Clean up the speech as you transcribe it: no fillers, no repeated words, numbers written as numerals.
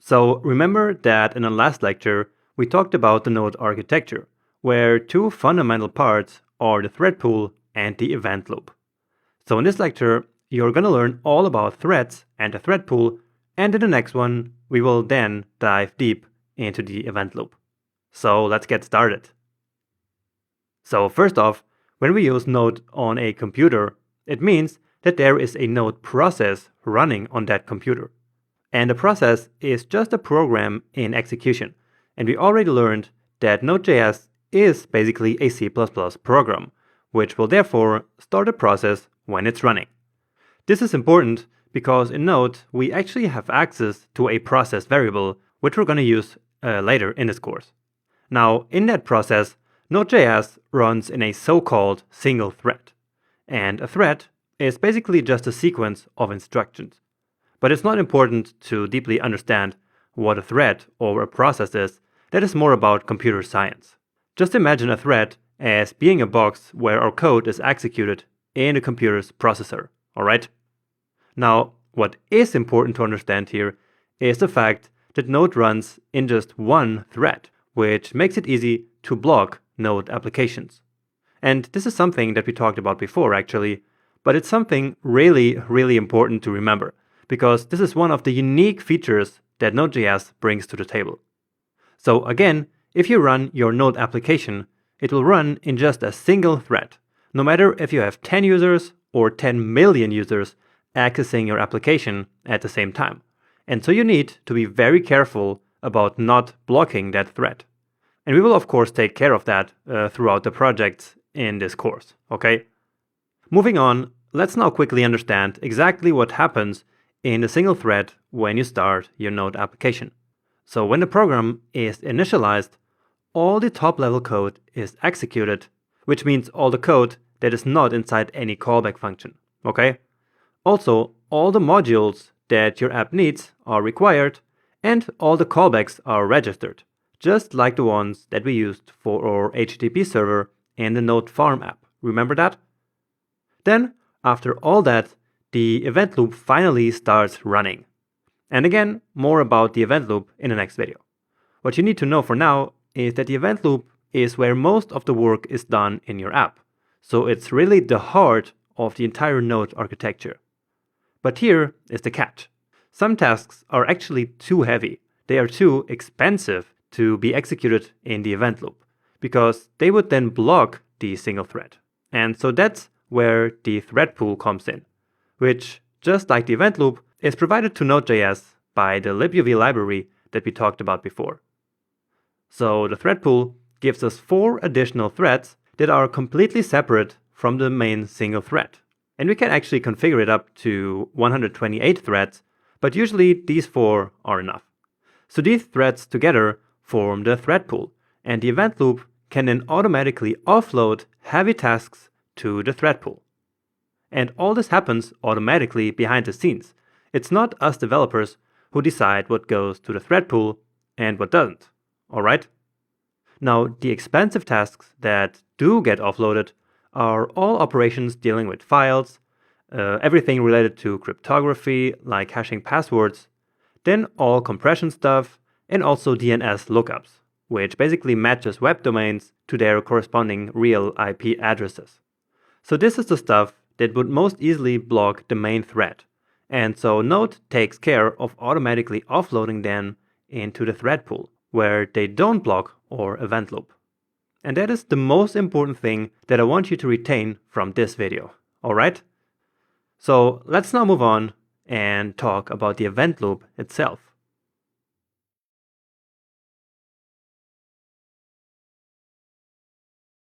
So remember that in the last lecture, we talked about the node architecture, where two fundamental parts are the thread pool and the event loop. So in this lecture, you're going to learn all about threads and the thread pool, and in the next one, we will then dive deep into the event loop. So let's get started. So first off, when we use node on a computer, it means that there is a node process running on that computer. And the process is just a program in execution. And we already learned that Node.js is basically a C++ program, which will therefore start a process when it's running. This is important because in Node, we actually have access to a process variable, which we're going to use later in this course. Now, in that process, Node.js runs in a so-called single thread. And a thread is basically just a sequence of instructions. But it's not important to deeply understand what a thread or a process is. That is more about computer science. Just imagine a thread as being a box where our code is executed in a computer's processor, alright? Now, what is important to understand here is the fact that Node runs in just one thread, which makes it easy to block Node applications. And this is something that we talked about before, actually, but it's something really important to remember, because this is one of the unique features that Node.js brings to the table. So again, if you run your Node application, it will run in just a single thread, no matter if you have 10 users or 10 million users accessing your application at the same time. And so you need to be very careful about not blocking that thread. And we will of course take care of that throughout the projects in this course, okay? Moving on, let's now quickly understand exactly what happens in a single thread when you start your Node application. So when the program is initialized, all the top-level code is executed, which means all the code that is not inside any callback function, okay? Also, all the modules that your app needs are required, and all the callbacks are registered, just like the ones that we used for our HTTP server in the Node Farm app. Remember that? Then, after all that, the event loop finally starts running. And again, more about the event loop in the next video. What you need to know for now is that the event loop is where most of the work is done in your app. So it's really the heart of the entire Node architecture. But here is the catch. Some tasks are actually too heavy. They are too expensive to be executed in the event loop, because they would then block the single thread. And so that's where the thread pool comes in, which, just like the event loop, is provided to Node.js by the libuv library that we talked about before. So the thread pool gives us 4 additional threads that are completely separate from the main single thread. And we can actually configure it up to 128 threads, but usually these 4 are enough. So these threads together form the thread pool, and the event loop can then automatically offload heavy tasks to the thread pool. And all this happens automatically behind the scenes. It's not us developers who decide what goes to the thread pool and what doesn't, alright? Now, the expensive tasks that do get offloaded are all operations dealing with files, everything related to cryptography like hashing passwords, then all compression stuff, and also DNS lookups, which basically matches web domains to their corresponding real IP addresses. So this is the stuff that would most easily block the main thread. And so Node takes care of automatically offloading them into the thread pool, where they don't block our event loop. And that is the most important thing that I want you to retain from this video, alright? So let's now move on and talk about the event loop itself.